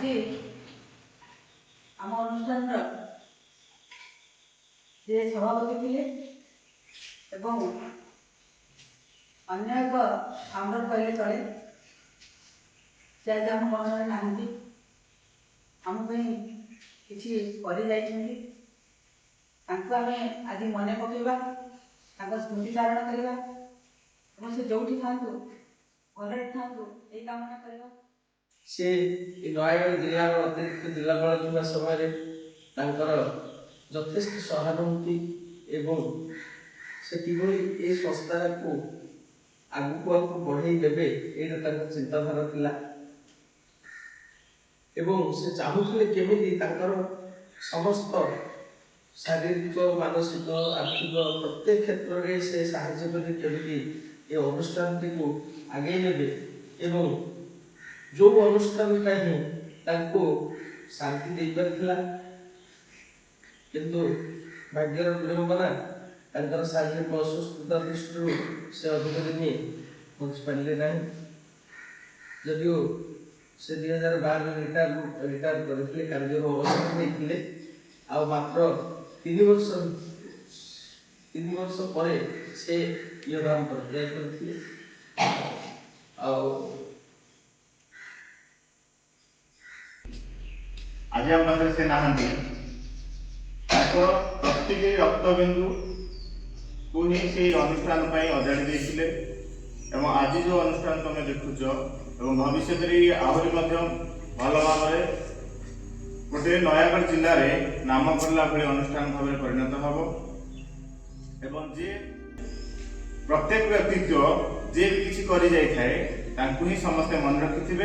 আজি आम अनुष्ठान जे सभापति थे एवं अन्य एक फाउंडर कहले चले से आज आम मन नहांती आम किसी आज मन पकईवा स्मृति चारण करवा से जो था घर था यही कामना करवा से नयगढ़ जिलार अतिरिक्त जिलापाल थोड़ा समय यथेष्ट सहानुभूति एवं से कि संस्था को आगू बढ़े देवे ये चिंताधारा थिला एवं से चाहूले केमिति समस्त शारीरिक मानसिक आर्थिक प्रत्येक क्षेत्र में से साहाय्य करके ये अनुष्ठान को आगे नेबे एवं जो अनुष्ठान ही शांति दे पारिथिला किंतु भाग्यर विडंबना शारीरिक असुस्थता दृष्टि से अधिक दिन पहुंच पारे ना जदिव से 2012 रिटायर करते कार्य अवसर नहीं आ मात्र 3 वर्ष पर से योगदान करते आज हम पाखे से नहांती प्रत्येक रक्तबिंदु को ही से अनुष्ठान अजाड़ी देते आज जो अनुष्ठान तुम देखुच भविष्य आहरी भल भाव गोटे नयागढ़ जिले में नाम करला भाई अनुष्ठान भाव परिणत हम एवं जे प्रत्येक व्यक्तित्व जे भी किसी कर जाए ही समस्ते मन रखि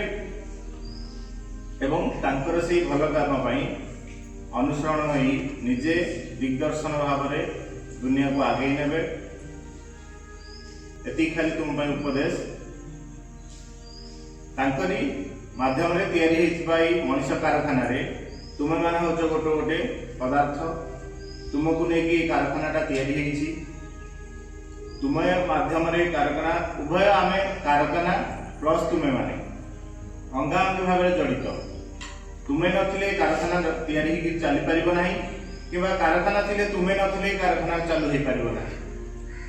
एवं तांकर से भल काम अनुसरण हो निजे दिग्दर्शन भाव में दुनिया को आगे नेबे एति खाली तुम उपदेश तांकरी माध्यम रे तैयारी हेतिबा मनुष्य कारखाना रे तुम माने होच गोटे गोटे पदार्थ तुमको लेकिन कारखानाटा तैयारी हेछि तुम माध्यम रे कारखाना उभय आमे कारखाना प्लस तुम माने अंगांग भाव जड़ित तुम्हें नथिले कारखाना तैयारी ही चली पारिबो नाही किबा कारखाना थिले तुम्हें नथिले कारखाना चालू हे पारिबो नाही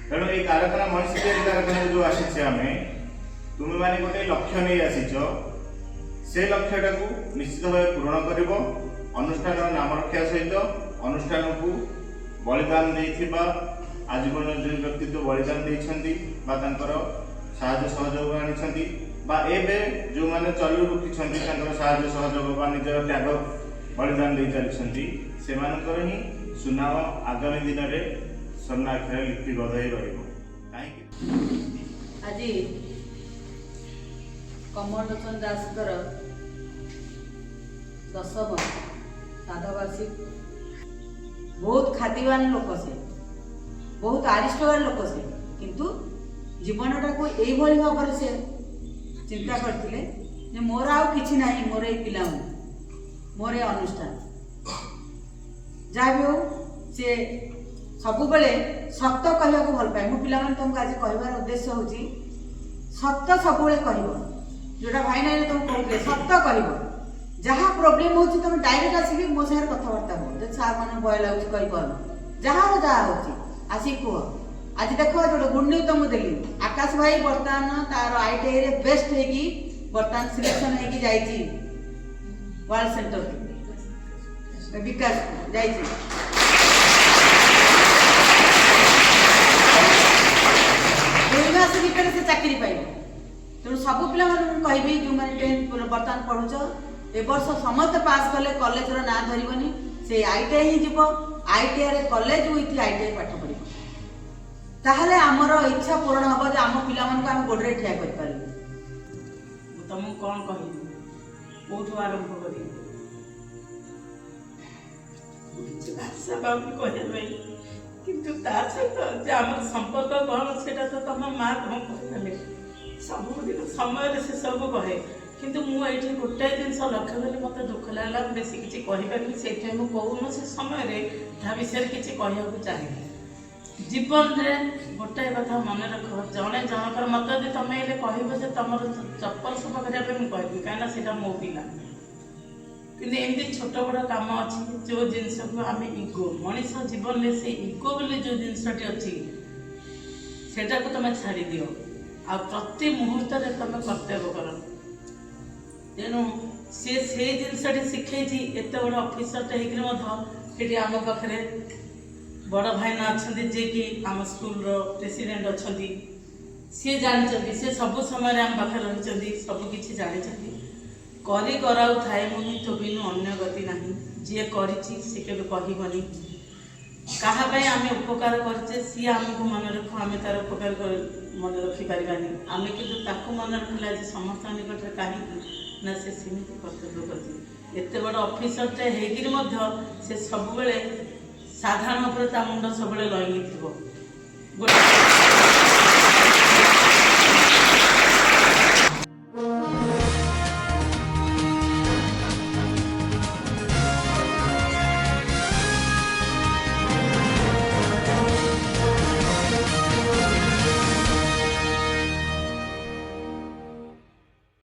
तेणु ये कारखाना मनुष्य तैयारी कारखाना जो आसीछे आमे तुम माने गोटे लक्ष्य नहीं आसीछ से लक्ष्यटा को निश्चित भाव पूर्ण करिवो अनुष्ठान नाम रक्षा सहित अनुष्ठान को बलिदान देथिबा आजीवन जो व्यक्तित्व बलिदान देछंती बा तांकर साहाय्य सहयोग आनिछंती बा एबे जो माने चलु रुकिछंती तांकर साहाय्य सहयोग बा निजर त्याग बलिदान दे चलिछंती से मानकर ही सुनाव आगामी दिन रे स्वर्णाक्षर लिपिबद्ध होई रहिबो आज कमल लोचन दासकर 10व श्राद्धवार्षिक बहुत खातिवान लोक से बहुत आरिष्टवान लोक से किंतु जीवनटा को यही भाव से चिंता करते मोर आउ किछि नाही मोर ए पिला मोर ए अनुष्ठान जहाँ भी हो से सब बेले सत्य कहवा को भल पाए मो पिला तुमको आज कहबार उद्देश्य होची सत्य सब बेले कहब जोटा भाई ना तुम कहते सत्य कहब जहाँ प्रोब्लेम हो तुम डायरेक्ट आसिक मो सागर कथबार्ता हो जब सार मैंने भय लगुच कहीपर जहाँ जहाँ हो आसिक कह आज देख जो गुड न्यूज तुमको देली आकाश भाई बर्तमान तार आईटीआई रे बेस्ट होगी बर्तमान सिलेक्शन होगी जाइए वर्ल्ड सेंटर विकास जाइए मास भितर से चाकरी पाइब तेणु सब पिला कहबी जो मैंने 10th बर्तमान पढ़ुच ए वर्ष समस्त पास कले कॉलेज रो ना धरबनी से आईटीआई ही जीव आईटीआई रे कॉलेज विथ आईटीआई पाठ पढ़ ताहले आमर इच्छा पूर्ण हम जे आम पिला मानक आम गोडरे ठिया कर पारिबे तुमको कौन कहि कोठो आरंभ करी भाषा बाबू कहे किंतु तार सहित जे आम संपर्क कौन सेटा तो तुम माँ तुम कहले सबुदिन समय से सब कहे किंतु मुझे गोटाए जिन लक्ष्य कली मत दुख लगा बेस किसी कहीपरि से कौन से समय ता विषय किसी कहूँ चाहिए जीवन में गोटाए कथा मन रख जड़े जनकर मत यदि तुम ये कह तुम चप्पल सफा करने मुझे कहबी कहीं से मो पिला କିନ୍ତୁ ଏମିତି ଛୋଟ ବଡ଼ କାମ ଅଛି ଯେଉଁ ଜିନିଷକୁ ଆମେ ଇଗୋ ମଣିଷ ଜୀବନରେ ସେଇ ଇଗୋ ବୋଲି ଯେଉଁ ଜିନିଷଟି ଅଛି ସେଟାକୁ ତମେ ଛାଡ଼ିଦିଅ ଆଉ ପ୍ରତି ମୁହୂର୍ତ୍ତରେ ତମେ କର୍ତ୍ତବ୍ୟ କର। ତେଣୁ ସିଏ ସେଇ ଜିନିଷଟି ଶିଖେଇଛି। ଏତେ ବଡ଼ ଅଫିସରଟେ ହେଇକରି ମଧ୍ୟ ସେଠି ଆମ ପାଖରେ ବଡ଼ ଭାଇନା ଅଛନ୍ତି ଯିଏକି ଆମ ସ୍କୁଲର ପ୍ରେସିଡେଣ୍ଟ ଅଛନ୍ତି। ସିଏ ଜାଣିଛନ୍ତି, ସିଏ ସବୁ ସମୟରେ ଆମ ପାଖରେ ରହିଛନ୍ତି, ସବୁ କିଛି ଜାଣିଛନ୍ତି। କରି କରାଉଥାଏ ମୁହିଁ ତୋ ବିନୁ ଅନ୍ୟ ଗତି ନାହିଁ। ଯିଏ କରିଛି ସେ କେବେ କହିବନି। କାହା ପାଇଁ ଆମେ ଉପକାର କରିଛେ ସିଏ ଆମକୁ ମନେ ରଖୁ, ଆମେ ତାର ଉପକାର ମନେ ରଖିପାରିବାନି। ଆମେ କିନ୍ତୁ ତାକୁ ମନେ ରଖିଲେ ଆଜି ସମସ୍ତଙ୍କ ନିକଟରେ କାହିଁକି ନା ସେ ସେମିତି କର୍ତ୍ତବ୍ୟ କରିଛି। ଏତେ ବଡ଼ ଅଫିସରଟେ ହେଇକିରି ମଧ୍ୟ ସେ ସବୁବେଳେ ସାଧାରଣ ଉପରେ ତା ମୁଣ୍ଡ ସବୁବେଳେ ଲଇଁଥିବ। ଗୋଟେ